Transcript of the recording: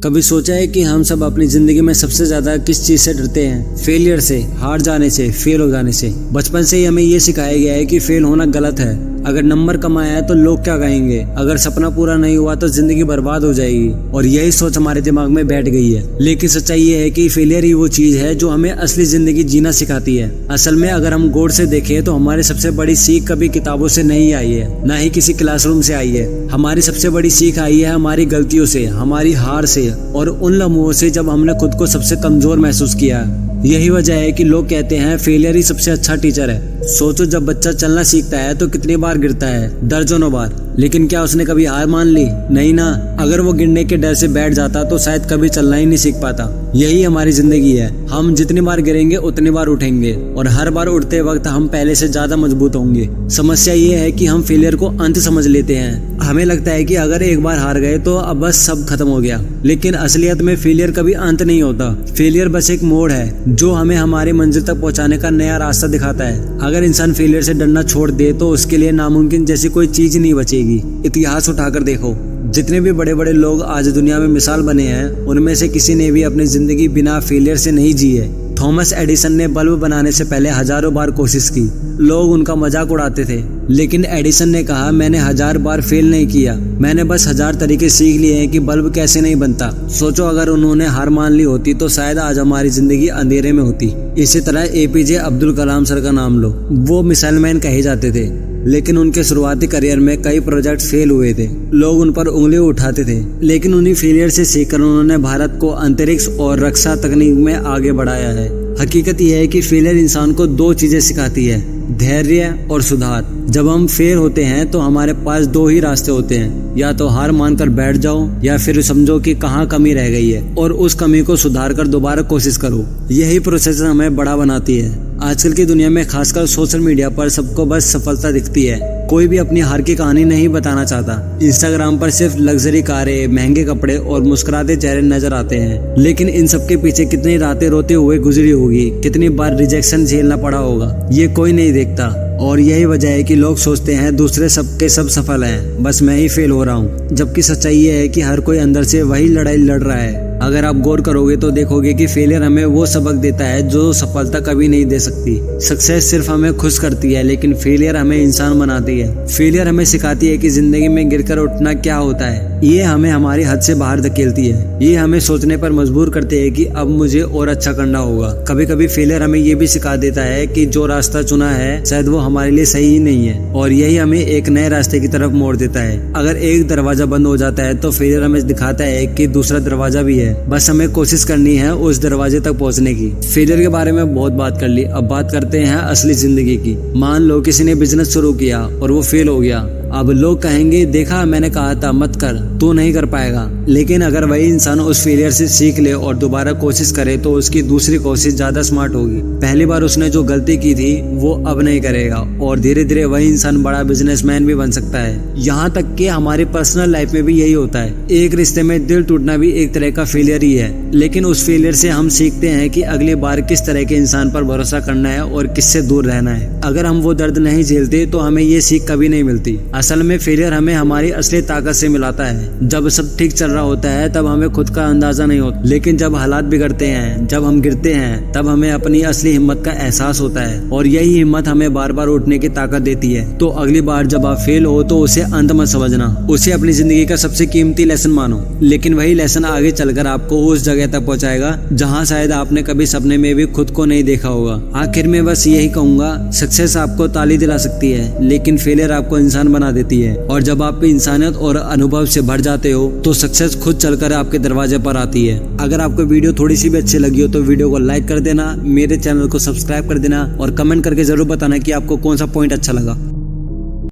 कभी सोचा है कि हम सब अपनी जिंदगी में सबसे ज्यादा किस चीज से डरते हैं? फेलियर से, हार जाने से, फेल हो जाने से। बचपन से ही हमें ये सिखाया गया है कि फेल होना गलत है। अगर नंबर कम आया है तो लोग क्या कहेंगे, अगर सपना पूरा नहीं हुआ तो जिंदगी बर्बाद हो जाएगी, और यही सोच हमारे दिमाग में बैठ गई है। लेकिन सच्चाई ये है कि फेलियर ही वो चीज है जो हमें असली जिंदगी जीना सिखाती है। असल में अगर हम गौर से देखें तो हमारी सबसे बड़ी सीख कभी किताबों से नहीं आई है, ना ही किसी क्लासरूम से आई है। हमारी सबसे बड़ी सीख आई है हमारी गलतियों से, हमारी हार से, और उन लम्हों से जब हमने खुद को सबसे कमजोर महसूस किया। यही वजह है कि लोग कहते हैं फेलियर ही सबसे अच्छा टीचर है। सोचो, जब बच्चा चलना सीखता है तो कितनी बार गिरता है, दर्जनों बार, लेकिन क्या उसने कभी हार मान ली? नहीं ना। अगर वो गिरने के डर से बैठ जाता तो शायद कभी चलना ही नहीं सीख पाता। यही हमारी जिंदगी है। हम जितनी बार गिरेंगे उतनी बार उठेंगे, और हर बार उठते वक्त हम पहले से ज्यादा मजबूत होंगे। समस्या ये है कि हम फेलियर को अंत समझ लेते हैं। हमें लगता है कि अगर एक बार हार गए तो अब बस सब खत्म हो गया, लेकिन असलियत में फेलियर कभी अंत नहीं होता। फेलियर बस एक मोड़ है जो हमें हमारी मंजिल तक पहुंचाने का नया रास्ता दिखाता है। अगर इंसान फेलियर से डरना छोड़ दे तो उसके लिए नामुमकिन जैसी कोई चीज नहीं बचेगी। इतिहास उठाकर देखो, जितने भी बड़े बड़े लोग आज दुनिया में मिसाल बने हैं, उनमें से किसी ने भी अपनी जिंदगी बिना फेलियर से नहीं जी है। थॉमस एडिसन ने बल्ब बनाने से पहले हजारों बार कोशिश की। लोग उनका मजाक उड़ाते थे, लेकिन एडिसन ने कहा, मैंने 1000 बार फेल नहीं किया, मैंने बस 1000 तरीके सीख लिए हैं कि बल्ब कैसे नहीं बनता। सोचो, अगर उन्होंने हार मान ली होती तो शायद आज हमारी जिंदगी अंधेरे में होती। इसी तरह एपीजे अब्दुल कलाम सर का नाम लो। वो मिसाइल मैन कहे जाते थे, लेकिन उनके शुरुआती करियर में कई प्रोजेक्ट फेल हुए थे। लोग उन पर उंगली उठाते थे, लेकिन उन्हीं फेलियर से सीखकर उन्होंने भारत को अंतरिक्ष और रक्षा तकनीक में आगे बढ़ाया है। हकीकत यह है कि फेलियर इंसान को दो चीजें सिखाती है, धैर्य और सुधार। जब हम फेल होते हैं तो हमारे पास दो ही रास्ते होते हैं, या तो हार मानकर बैठ जाओ, या फिर समझो कि कहाँ कमी रह गई है और उस कमी को सुधार कर दोबारा कोशिश करो। यही प्रोसेस हमें बड़ा बनाती है। आजकल की दुनिया में खासकर सोशल मीडिया पर सबको बस सफलता दिखती है। कोई भी अपनी हार की कहानी नहीं बताना चाहता। इंस्टाग्राम पर सिर्फ लग्जरी कारें, महंगे कपड़े और मुस्कुराते चेहरे नजर आते हैं, लेकिन इन सबके पीछे कितनी रातें रोते हुए गुजरी होगी, कितनी बार रिजेक्शन झेलना पड़ा होगा, ये कोई नहीं देखता। और यही वजह है कि लोग सोचते हैं दूसरे सबके सब सफल हैं, बस मैं ही फेल हो रहा हूँ। जबकि सच्चाई ये है कि हर कोई अंदर से वही लड़ाई लड़ रहा है। अगर आप गौर करोगे तो देखोगे कि फेलियर हमें वो सबक देता है जो सफलता कभी नहीं दे सकती। सक्सेस सिर्फ हमें खुश करती है, लेकिन फेलियर हमें इंसान बनाती है। फेलियर हमें सिखाती है कि जिंदगी में गिरकर उठना क्या होता है। ये हमें हमारी हद से बाहर धकेलती है। ये हमें सोचने पर मजबूर करते हैं कि अब मुझे और अच्छा करना होगा। कभी कभी फेलियर हमें ये भी सिखा देता है कि जो रास्ता चुना है शायद वो हमारे लिए सही ही नहीं है, और यही हमें एक नए रास्ते की तरफ मोड़ देता है। अगर एक दरवाजा बंद हो जाता है तो फेलियर हमें दिखाता है कि दूसरा दरवाजा भी है, बस हमें कोशिश करनी है उस दरवाजे तक पहुंचने की। फेलियर के बारे में बहुत बात कर ली, अब बात करते हैं असली जिंदगी की। मान लो किसी ने बिजनेस शुरू किया और वो फेल हो गया। अब लोग कहेंगे, देखा मैंने कहा था मत कर, तू नहीं कर पाएगा। लेकिन अगर वही इंसान उस फेलियर से सीख ले और दोबारा कोशिश करे तो उसकी दूसरी कोशिश ज्यादा स्मार्ट होगी। पहली बार उसने जो गलती की थी वो अब नहीं करेगा, और धीरे धीरे वही इंसान बड़ा बिजनेसमैन भी बन सकता है। यहाँ तक कि हमारी पर्सनल लाइफ में भी यही होता है। एक रिश्ते में दिल टूटना भी एक तरह का फेलियर ही है, लेकिन उस फेलियर से हम सीखते हैं कि अगली बार किस तरह के इंसान पर भरोसा करना है और किससे दूर रहना है। अगर हम वो दर्द नहीं झेलते तो हमें ये सीख कभी नहीं मिलती। असल में फेलियर हमें हमारी असली ताकत से मिलाता है। जब सब ठीक चल रहा होता है तब हमें खुद का अंदाजा नहीं होता, लेकिन जब हालात बिगड़ते हैं, जब हम गिरते हैं, तब हमें अपनी असली हिम्मत का एहसास होता है, और यही हिम्मत हमें बार बार उठने की ताकत देती है। तो अगली बार जब आप फेल हो तो उसे अंत मत समझना, उसे अपनी जिंदगी का सबसे कीमती लेसन मानो। लेकिन वही लेसन आगे चलकर आपको उस जगह तक पहुंचाएगा जहां शायद आपने कभी सपने में भी खुद को नहीं देखा होगा। आखिर में बस यही कहूंगा, सक्सेस आपको ताली दिला सकती है, लेकिन फेलियर आपको इंसान बना देती है। और जब आप इंसानियत और अनुभव से भर जाते हो तो सक्सेस खुद चलकर आपके दरवाजे पर आती है। अगर आपको वीडियो थोड़ी सी भी अच्छी लगी हो तो वीडियो को लाइक कर देना, मेरे चैनल को सब्सक्राइब कर देना, और कमेंट करके जरूर बताना कि आपको कौन सा पॉइंट अच्छा लगा।